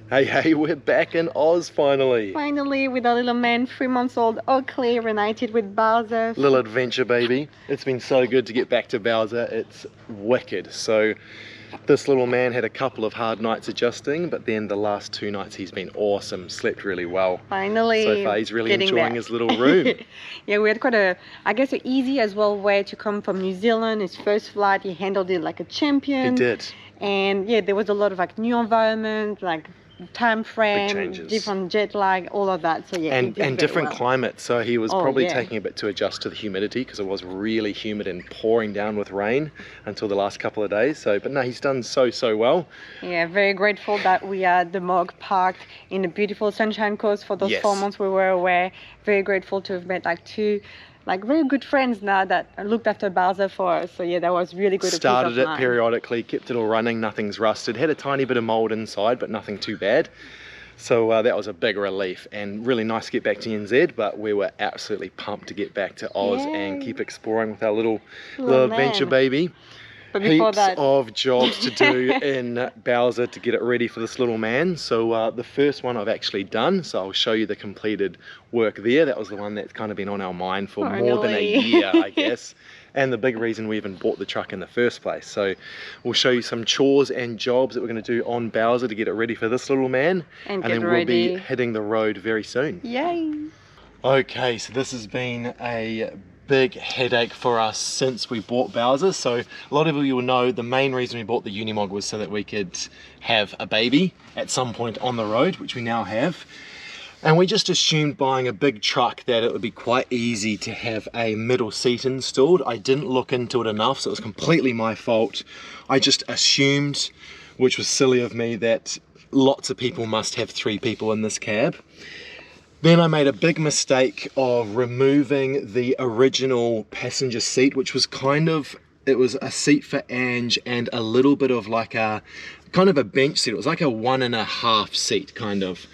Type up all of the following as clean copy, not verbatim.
Hey, we're back in Oz finally. Finally, with our little man, 3 months old Oakley, reunited with Bowser. Little adventure baby. It's been so good to get back to Bowser. It's wicked. So this little man had a couple of hard nights adjusting, but then the last 2 nights he's been awesome, slept really well. Finally, so far he's really enjoying his little room. Yeah, we had quite a, I guess, an easy as well way to come from New Zealand. His first flight, he handled it like a champion. He did. And yeah, there was a lot of like new environment, like time frame, different jet lag, all of that. So yeah, and different climate. So he was probably taking a bit to adjust to the humidity because it was really humid and pouring down with rain until the last couple of days. So, but no, he's done so well. Yeah, very grateful that we had the Mog parked in the beautiful Sunshine Coast for those 4 months we were away. Very grateful to have met like 2 very good friends now that looked after Bowser for us. So yeah, that was really good. Started it periodically, kept it all running, nothing's rusted. Had a tiny bit of mold inside, but nothing too bad. So that was a big relief and really nice to get back to NZ, but we were absolutely pumped to get back to Oz and keep exploring with our little adventure baby. But heaps of jobs to do in Bowser to get it ready for this little man. So the first one I've actually done, so I'll show you the completed work there. That was the one that's kind of been on our mind for more than a year, I guess. And the big reason we even bought the truck in the first place. So we'll show you some chores and jobs that we're going to do on Bowser to get it ready for this little man. And then we'll be hitting the road very soon. Yay! Okay, so this has been a big headache for us since we bought Bowser. So a lot of you will know the main reason we bought the Unimog was so that we could have a baby at some point on the road, which we now have. And we just assumed buying a big truck that it would be quite easy to have a middle seat installed. I didn't look into it enough, so it was completely my fault. I just assumed, which was silly of me, that lots of people must have 3 people in this cab. Then I made a big mistake of removing the original passenger seat, which was it was a seat for Ange and a little bit of like a, kind of a bench seat. It was like a 1.5 seat kind of.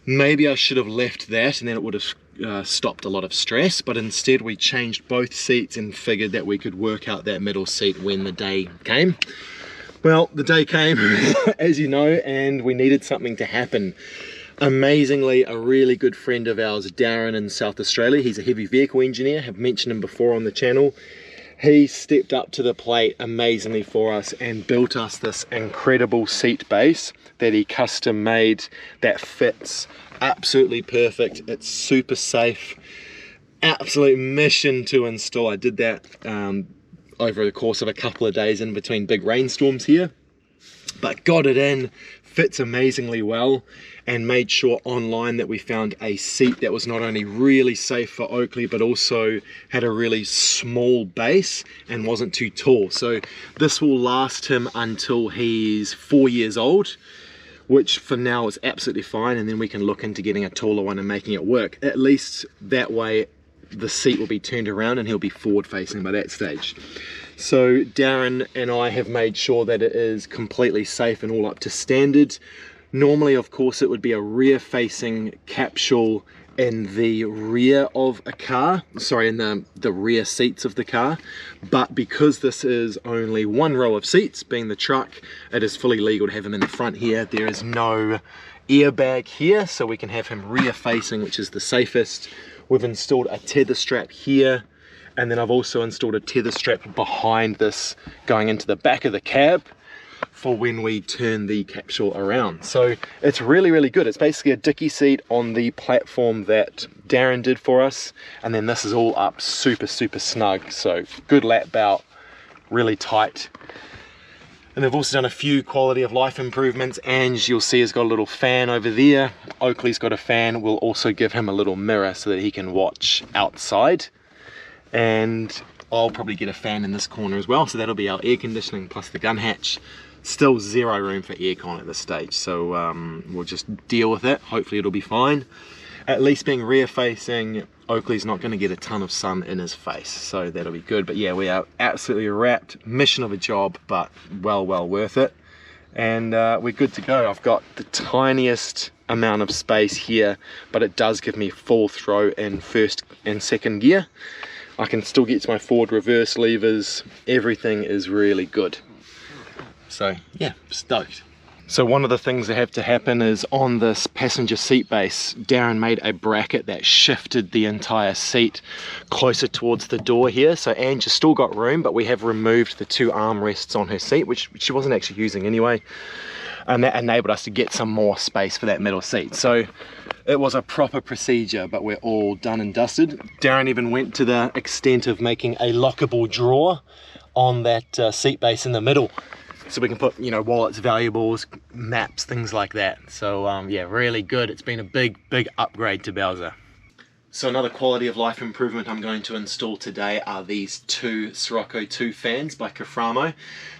Maybe I should have left that and then it would have stopped a lot of stress, but instead we changed both seats and figured that we could work out that middle seat when the day came. Well, the day came, as you know, and we needed something to happen. Amazingly, a really good friend of ours, Darren in South Australia, he's a heavy vehicle engineer, have mentioned him before on the channel. He stepped up to the plate amazingly for us and built us this incredible seat base that he custom made that fits absolutely perfect. It's super safe, absolute mission to install. I did that over the course of a couple of days in between big rainstorms here, but got it in, fits amazingly well, and made sure online that we found a seat that was not only really safe for Oakley but also had a really small base and wasn't too tall. So this will last him until he's 4 years old, which for now is absolutely fine, and then we can look into getting a taller one and making it work. At least that way the seat will be turned around and he'll be forward facing by that stage. So Darren and I have made sure that it is completely safe and all up to standard. Normally, of course, it would be a rear-facing capsule in the rear of a car, sorry, in the rear seats of the car. But because this is only 1 row of seats, being the truck, it is fully legal to have him in the front here. There is no airbag here, so we can have him rear-facing, which is the safest. We've installed a tether strap here, and then I've also installed a tether strap behind this going into the back of the cab for when we turn the capsule around. So it's really good. It's basically a dicky seat on the platform that Darren did for us, and then this is all up super snug, so good lap belt, really tight. And they've also done a few quality of life improvements. Ange, you'll see, has got a little fan over there. Oakley's got a fan. We'll also give him a little mirror so that he can watch outside. And I'll probably get a fan in this corner as well, so that'll be our air conditioning plus the gun hatch. Still 0 room for aircon at this stage, so we'll just deal with it. Hopefully it'll be fine. At least being rear facing, Oakley's not going to get a ton of sun in his face, so that'll be good. But yeah, we are absolutely wrapped. Mission of a job, but well worth it. And we're good to go. I've got the tiniest amount of space here, but it does give me full throw in first and second gear. I can still get to my forward reverse levers. Everything is really good. So yeah, stoked. So one of the things that have to happen is on this passenger seat base, Darren made a bracket that shifted the entire seat closer towards the door here. So Ange has still got room, but we have removed the 2 armrests on her seat, which she wasn't actually using anyway. And that enabled us to get some more space for that middle seat. So it was a proper procedure, but we're all done and dusted. Darren even went to the extent of making a lockable drawer on that seat base in the middle, so we can put, you know, wallets, valuables, maps, things like that. So yeah, really good. It's been a big upgrade to Bowser. So another quality of life improvement I'm going to install today are these 2 Sirocco 2 fans by Caframo.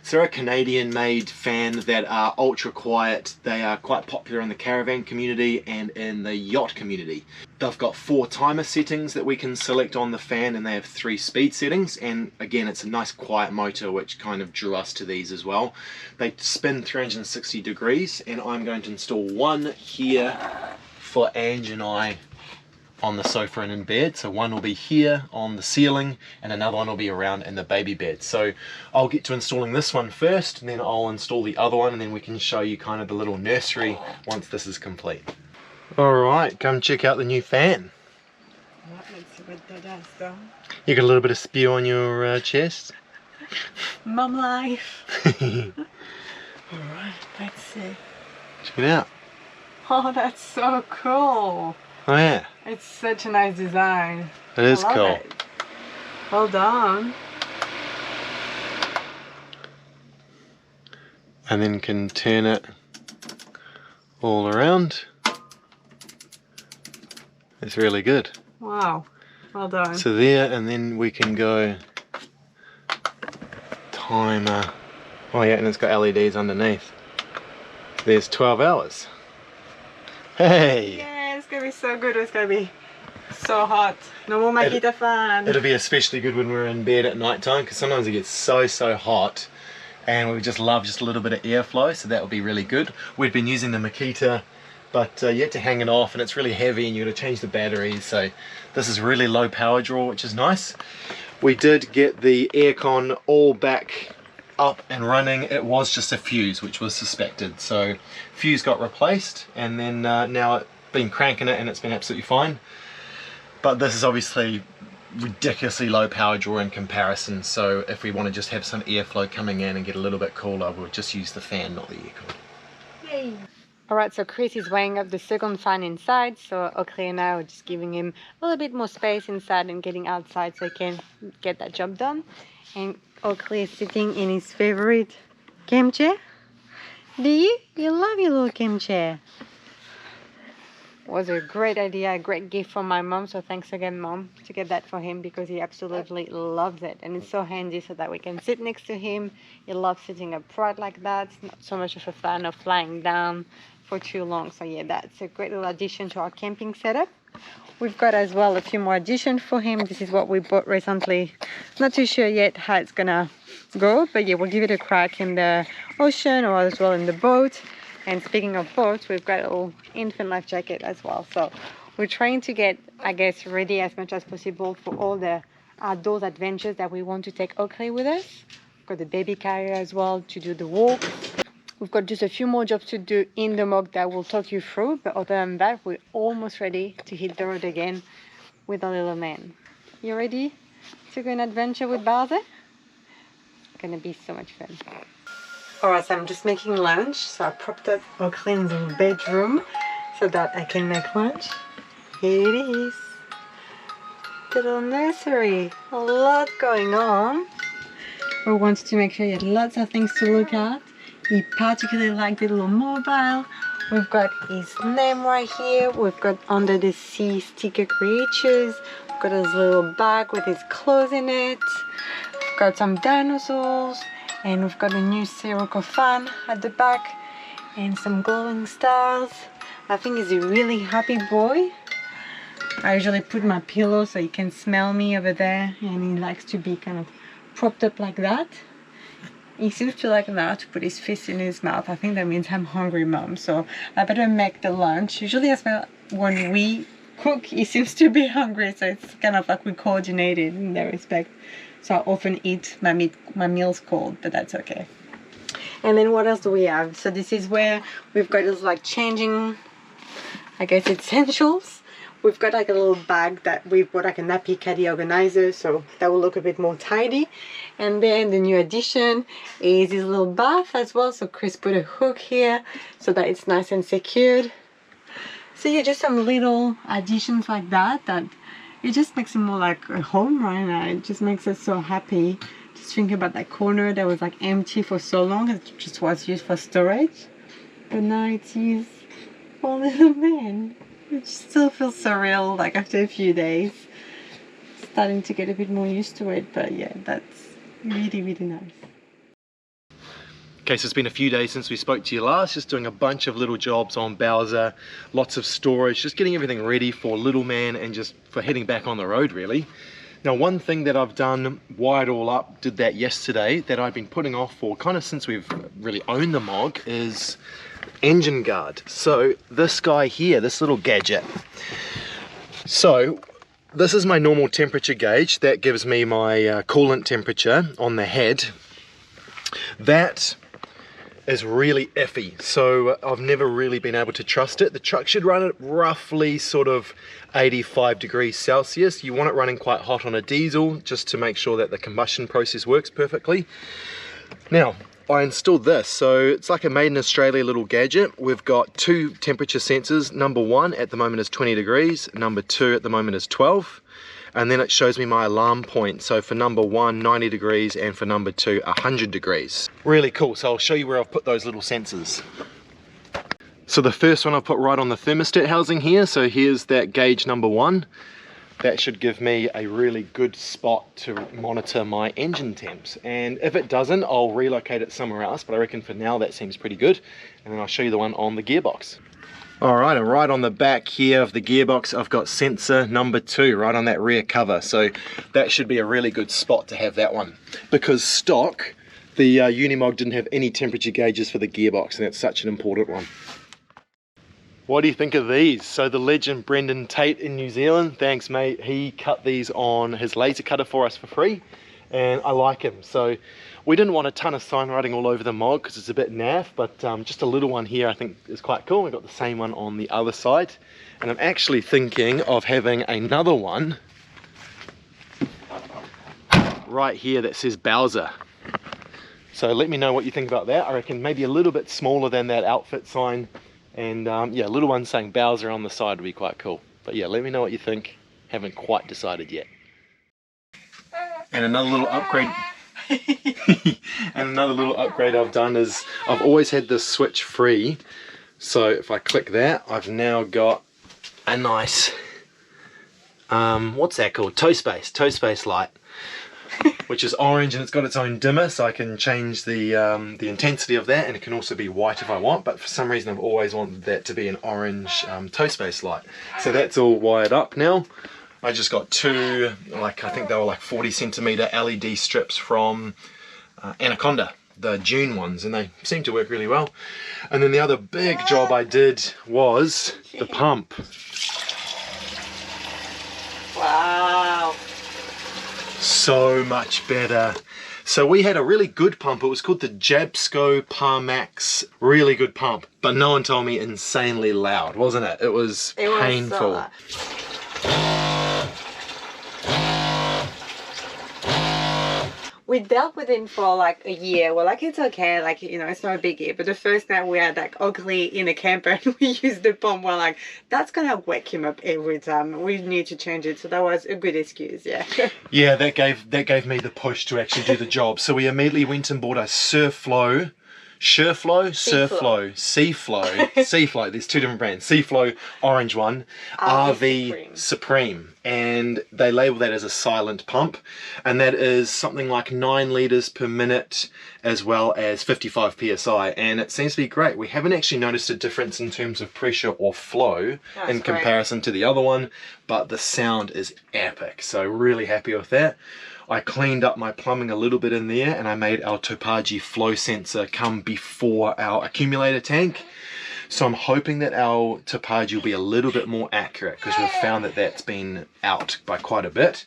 So they're a Canadian made fan that are ultra quiet. They are quite popular in the caravan community and in the yacht community. They've got 4 timer settings that we can select on the fan, and they have 3 speed settings, and again it's a nice quiet motor which kind of drew us to these as well. They spin 360 degrees, and I'm going to install one here for Ange and I on the sofa and in bed. So one will be here on the ceiling and another one will be around in the baby bed. So I'll get to installing this one first, and then I'll install the other one, and then we can show you kind of the little nursery once this is complete. Alright, come check out the new fan. Let's see what that does though. You got a little bit of spew on your chest? Mum life. Alright, let's see. Check it out. Oh, that's so cool. Oh yeah. It's such a nice design. It is I love cool. It. Well done. And then can turn it all around. It's really good. Wow. Well done. So there, and then we can go timer. Oh yeah, and it's got LEDs underneath. There's 12 hours. Hey! Yeah, it's gonna be so good. It's gonna be so hot. No more Makita fan. It'll be especially good when we're in bed at night time, because sometimes it gets so hot and we just love just a little bit of airflow, so that will be really good. We've been using the Makita, but you have to hang it off and it's really heavy and you got to change the batteries, so this is really low power draw, which is nice. We did get the aircon all back up and running. It was just a fuse which was suspected, so fuse got replaced, and then now it's been cranking it and it's been absolutely fine. But this is obviously ridiculously low power draw in comparison, so if we want to just have some airflow coming in and get a little bit cooler, we'll just use the fan, not the aircon. Yay. Alright, so Chris is weighing up the second fan inside, so Oakley and I are just giving him a little bit more space inside and getting outside so he can get that job done. And Oakley is sitting in his favorite camp chair. Do you? You love your little camp chair. Was a great idea, a great gift from my mom, so thanks again Mom to get that for him, because he absolutely loves it, and it's so handy so that we can sit next to him. He loves sitting upright like that, not so much of a fan of lying down for too long. So yeah, that's a great little addition to our camping setup. We've got as well a few more additions for him. This is what we bought recently. Not too sure yet how it's gonna go, but yeah, we'll give it a crack in the ocean or as well in the boat. And speaking of boats, we've got a little infant life jacket as well. So we're trying to get, I guess, ready as much as possible for all the outdoors adventures that we want to take Oakley with us. We've got the baby carrier as well to do the walk. We've got just a few more jobs to do in the mog that we'll talk you through. But other than that, we're almost ready to hit the road again with our little man. You ready to go on an adventure with Bowser? It's gonna be so much fun. Alright, so I'm just making lunch, so I propped up Oakley in the bedroom so that I can make lunch. Here it is. The little nursery. A lot going on. We wanted to make sure he had lots of things to look at. He particularly liked the little mobile. We've got his name right here. We've got under the sea sticker creatures. We've got his little bag with his clothes in it. We've got some dinosaurs. And we've got a new Sirocco fan at the back and some glowing stars. I think he's a really happy boy. I usually put my pillow so he can smell me over there, and he likes to be kind of propped up like that. He seems to like now to put his fist in his mouth. I think that means I'm hungry, Mom, so I better make the lunch. Usually as well when we cook, he seems to be hungry, so it's kind of like we coordinated in that respect. So I often eat my meals cold, but that's okay. And then what else do we have? So this is where we've got this like changing, I guess, essentials. We've got like a little bag that we've got like a nappy caddy organizer, so that will look a bit more tidy. And then the new addition is this little bath as well. So Chris put a hook here so that it's nice and secured. So yeah, just some little additions like that, that it just makes it more like a home right now. It just makes us so happy. Just think about that corner that was like empty for so long. It just was used for storage. But now it is for little man. It still feels surreal, like after a few days. Starting to get a bit more used to it, but yeah, that's really, really nice. Okay, so it's been a few days since we spoke to you last, just doing a bunch of little jobs on Bowser, lots of storage, just getting everything ready for little man and just for heading back on the road really. Now one thing that I've done, wired all up, did that yesterday, that I've been putting off for kind of since we've really owned the Mog, is engine guard. So this guy here, this little gadget. So this is my normal temperature gauge that gives me my coolant temperature on the head. That is really iffy, so I've never really been able to trust it. The truck should run at roughly sort of 85 degrees Celsius. You want it running quite hot on a diesel just to make sure that the combustion process works perfectly. Now I installed this, so it's like a made in Australia little gadget. We've got two temperature sensors. Number one at the moment is 20 degrees, number two at the moment is 12. And then it shows me my alarm point. So for number one, 90 degrees, and for number two, 100 degrees. Really cool. So I'll show you where I've put those little sensors. So the first one I've put right on the thermostat housing here. So here's that gauge number one. That should give me a really good spot to monitor my engine temps. And if it doesn't, I'll relocate it somewhere else. But I reckon for now that seems pretty good. And then I'll show you the one on the gearbox. Alright, and right on the back here of the gearbox, I've got sensor number two right on that rear cover. So that should be a really good spot to have that one. Because stock, the Unimog didn't have any temperature gauges for the gearbox, and that's such an important one. What do you think of these? So the legend Brendan Tate in New Zealand, thanks mate, he cut these on his laser cutter for us for free, and I like him. So we didn't want a ton of sign writing all over the Mog because it's a bit naff, but just a little one here I think is quite cool. We've got the same one on the other side, and I'm actually thinking of having another one right here that says Bowser. So let me know what you think about that. I reckon maybe a little bit smaller than that outfit sign, and yeah, a little one saying Bowser on the side would be quite cool. But yeah, let me know what you think. Haven't quite decided yet. And another little upgrade and another little upgrade I've done is I've always had this switch free, so if I click that, I've now got a nice what's that called, toe space light, which is orange, and it's got its own dimmer, so I can change the intensity of that, and it can also be white if I want, but for some reason I've always wanted that to be an orange toe space light. So that's all wired up now. I just got two, like I think they were like 40 centimeter LED strips from Anaconda, the June ones, and they seem to work really well. And then the other big job I did was the pump. Wow. So much better. So we had a really good pump. It was called the Jabsco Parmax, really good pump, but no one told me insanely loud, wasn't it? It was painful. So we dealt with it for like a year. We're like, it's okay, like, you know, it's not a biggie. But the first night we had like Oakley in a camper and we used the pump, we're like, that's gonna wake him up every time. We need to change it. So that was a good excuse, yeah. Yeah, that gave me the push to actually do the job. So we immediately went and bought a Seaflo, there's two different brands. Seaflo orange one, RV Supreme. And they label that as a silent pump, and that is something like 9 litres per minute as well as 55 psi, and it seems to be great. We haven't actually noticed a difference in terms of pressure or flow in comparison to the other one, but the sound is epic, so really happy with that. I cleaned up my plumbing a little bit in there, and I made our Topaji flow sensor come before our accumulator tank. So I'm hoping that our Topaji will be a little bit more accurate, because we've found that that's been out by quite a bit.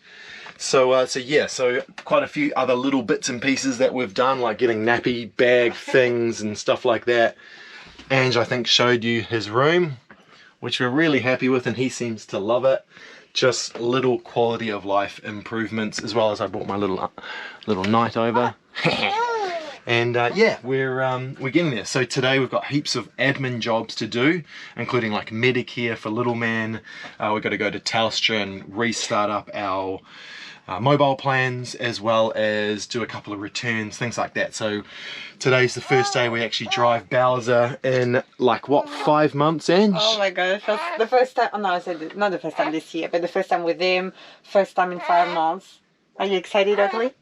So so quite a few other little bits and pieces that we've done, like getting nappy bag things and stuff like that. Ange, I think, showed you his room, which we're really happy with, and he seems to love it. Just little quality of life improvements, as well as I brought my little night over. And yeah, we're getting there. So today we've got heaps of admin jobs to do, including like Medicare for little man. We've got to go to Telstra and restart up our mobile plans, as well as do a couple of returns, things like that. So today's the first day we actually drive Bowser in, like, what, 5 months, Ange? Oh my god, the first time, oh no, I said not the first time this year, but the first time with him, first time in 5 months. Are you excited, Oakley?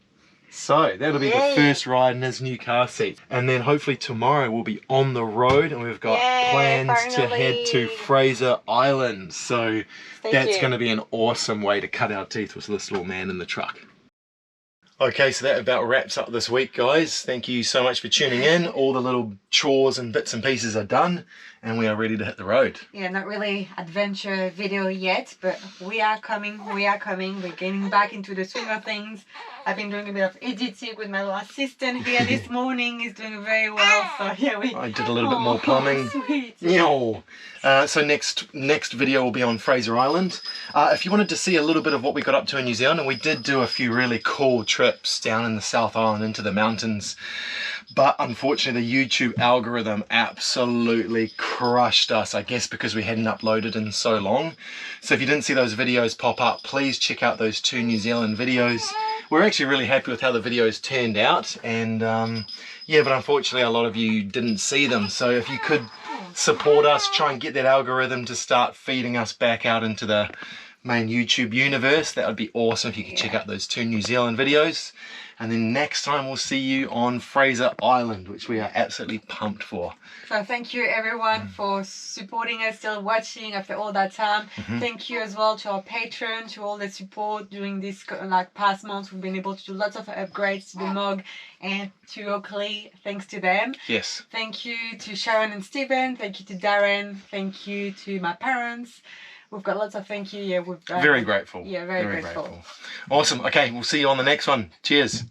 So that'll be the first ride in his new car seat, and then hopefully tomorrow we'll be on the road, and we've got plans to head to Fraser Island. So that's going to be an awesome way to cut our teeth with this little man in the truck. Okay, so that about wraps up this week, guys. Thank you so much for tuning in. All the little chores and bits and pieces are done, and we are ready to hit the road. Yeah, not really adventure video yet, but we are coming. We're getting back into the swing of things. I've been doing a bit of editing with my little assistant here this morning. He's doing very well. So yeah, I did a little bit more plumbing. Sweet. So next video will be on Fraser Island. If you wanted to see a little bit of what we got up to in New Zealand, and we did do a few really cool trips down in the South Island into the mountains, but unfortunately the YouTube algorithm absolutely crushed us, I guess because we hadn't uploaded in so long. So if you didn't see those videos pop up, please check out those 2 New Zealand videos. We're actually really happy with how the videos turned out, and yeah, but unfortunately a lot of you didn't see them. So if you could support us, try and get that algorithm to start feeding us back out into the main YouTube universe, that would be awesome if you could check out those 2 New Zealand videos. And then next time we'll see you on Fraser Island, which we are absolutely pumped for. So thank you everyone for supporting us, still watching after all that time. Thank you as well to our patrons, to all the support during this past months. We've been able to do lots of upgrades to the mug and to Oakley, thanks to them. Yes. Thank you to Sharon and Stephen. Thank you to Darren. Thank you to my parents. We've got lots of thank you. Yeah, we've very grateful. Yeah, very grateful. Awesome. Okay, we'll see you on the next one. Cheers.